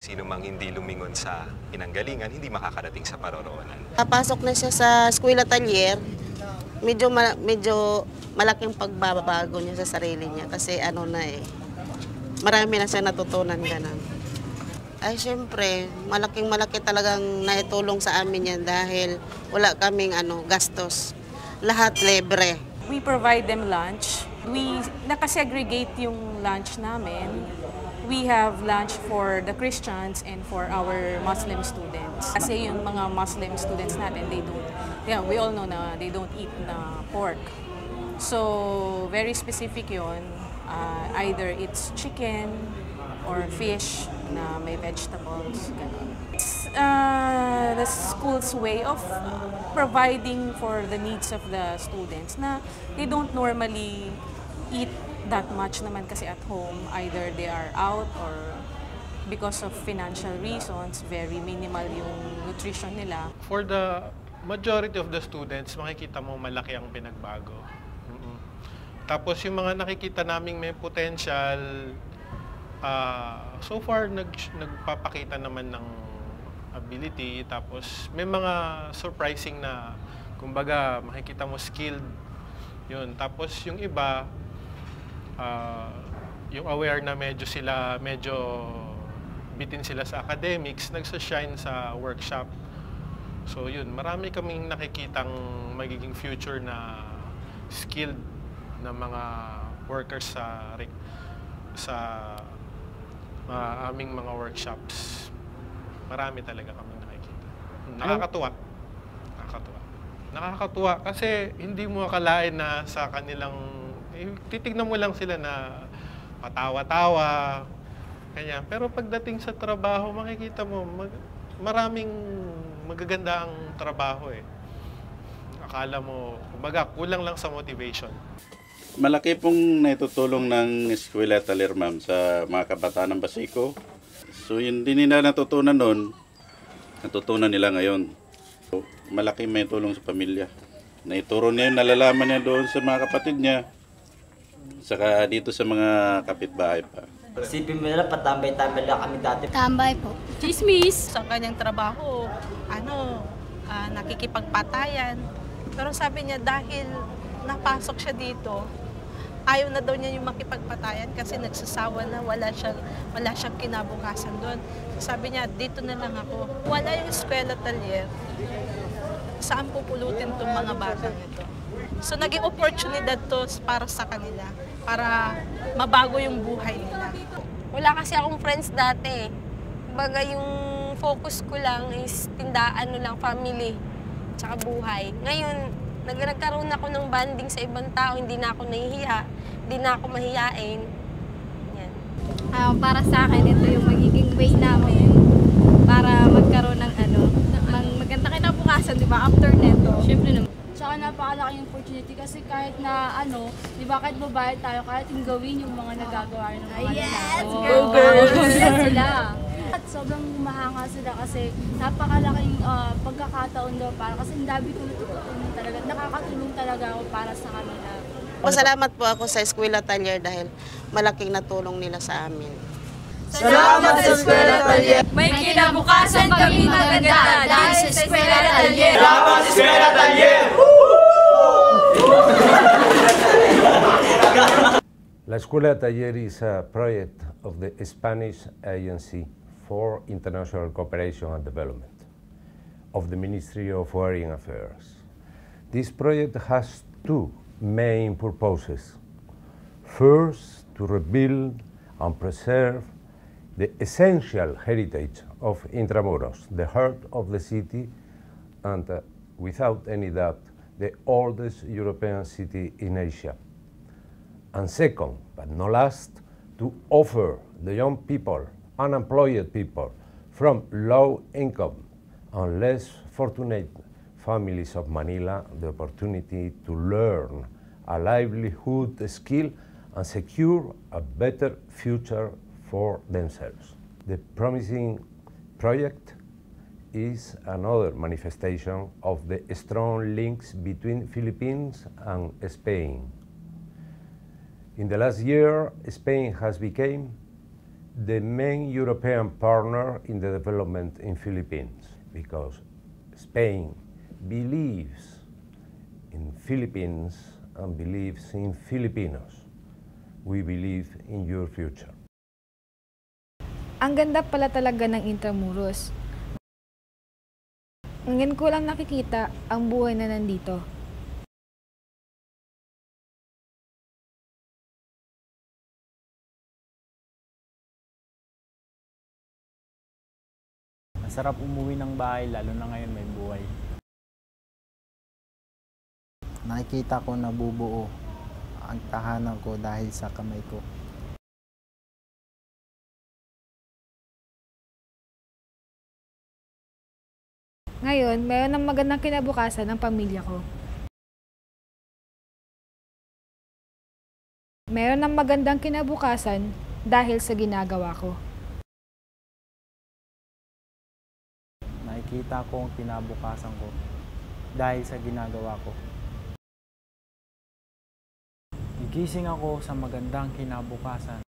Sino mang hindi lumingon sa pinanggalingan, hindi makakarating sa paroroonan. Papasok na siya sa school atelier, medyo malaking pagbabago niya sa sarili niya kasi marami na siya natutunan ganun. Ay syempre, malaki talagang naitulong sa amin yan dahil wala kaming gastos. Lahat libre. We provide them lunch. We nakasegregate yung lunch namin. We have lunch for the Christians and for our Muslim students. Kasi yung mga Muslim students natin, we all know na they don't eat na pork. So, very specific yun. Either it's chicken or fish na may vegetables, ganun. It's the school's way of providing for the needs of the students na they don't normally eat that much naman kasi at home. Either they are out or because of financial reasons, very minimal yung nutrition nila. For the majority of the students, makikita mo malaki ang pinagbago. Tapos yung mga nakikita naming may potential, so far nagpapakita naman ng ability. Tapos may mga surprising na, kumbaga makikita mo skilled. Yun. Tapos yung iba, yung aware na medyo bitin sila sa academics, nagsa-shine sa workshop. So yun, marami kaming nakikitang magiging future na skilled na mga workers sa aming mga workshops. Marami talaga kaming nakikita. Nakakatuwa kasi hindi mo akalain na sa kanilang titignan mo lang sila na patawa-tawa, kanya. Pero pagdating sa trabaho, makikita mo, maraming magaganda ang trabaho eh. Akala mo, kumbaga, kulang lang sa motivation. Malaki pong naitutulong ng Eskwela Atelier, ma'am, sa mga kabataan ng Basico. So, yun din nila natutunan noon, natutunan nila ngayon. So, malaki may tulong sa pamilya. Naituro niya yung nalalaman niya doon sa mga kapatid niya. Saka dito sa mga kapitbahay pa. Isipin mo nila, patambay-tambay lang kami dati. Tambay po. Chismis! Sa kanyang trabaho, nakikipagpatayan. Pero sabi niya, dahil napasok siya dito, ayaw na daw niya yung makipagpatayan kasi nagsasawa na, wala siyang kinabukasan doon. Sabi niya, dito na lang ako. Wala yung eskwela atelier. Saan pupulutin itong mga batang ito? So naging oportunidad to para sa kanila, para mabago yung buhay nila. Wala kasi akong friends dati. Baga yung focus ko lang is tindaan lang, family, tsaka buhay. Ngayon, nagkaroon ako ng bonding sa ibang tao, hindi na ako nahihiya, hindi na ako mahiyain. Yan. Para sa akin, ito yung magiging way namin para magkaroon ng maganda kinabukasan, di ba, after neto. Siyempre naman. Tsaka napakalaking opportunity kasi kahit na di ba, kahit babayad tayo, kahit yung gawin yung mga nagagawa ng mga Go girls! Sila. At sobrang mahanga sila kasi napakalaking pagkakataon daw kasi ang dami ko natutunan talaga. Nakakatulong talaga ako para sa kanila. Pasalamat po ako sa Eskwela Atelier dahil malaking natulong nila sa amin. Salamat sa Eskwela Atelier! May kinabukasan kami maganda dahil sa Eskwela Atelier! Salamat sa Eskwela Atelier! La Escuela Atelier is a project of the Spanish Agency for International Cooperation and Development of the Ministry of Foreign Affairs. This project has two main purposes. First, to rebuild and preserve the essential heritage of Intramuros, the heart of the city, and without any doubt, the oldest European city in Asia. And second, but not last, to offer the young people, unemployed people from low income and less fortunate families of Manila the opportunity to learn a livelihood skill and secure a better future for themselves. The promising project is another manifestation of the strong links between Philippines and Spain. In the last year, Spain has become the main European partner in the development in Philippines, because Spain believes in Philippines and believes in Filipinos. We believe in your future. Ang ganda pala talaga ng Intramuros. Ngayon ko lang nakikita ang buhay na nandito. Masarap umuwi ng bahay, lalo na ngayon may buhay. Nakikita ko nabubuo ang tahanan ko dahil sa kamay ko. Ngayon, mayroon ng magandang kinabukasan ng pamilya ko. Mayroon ng magandang kinabukasan dahil sa ginagawa ko. Nakikita ko ang kinabukasan ko dahil sa ginagawa ko. Gigising ako sa magandang kinabukasan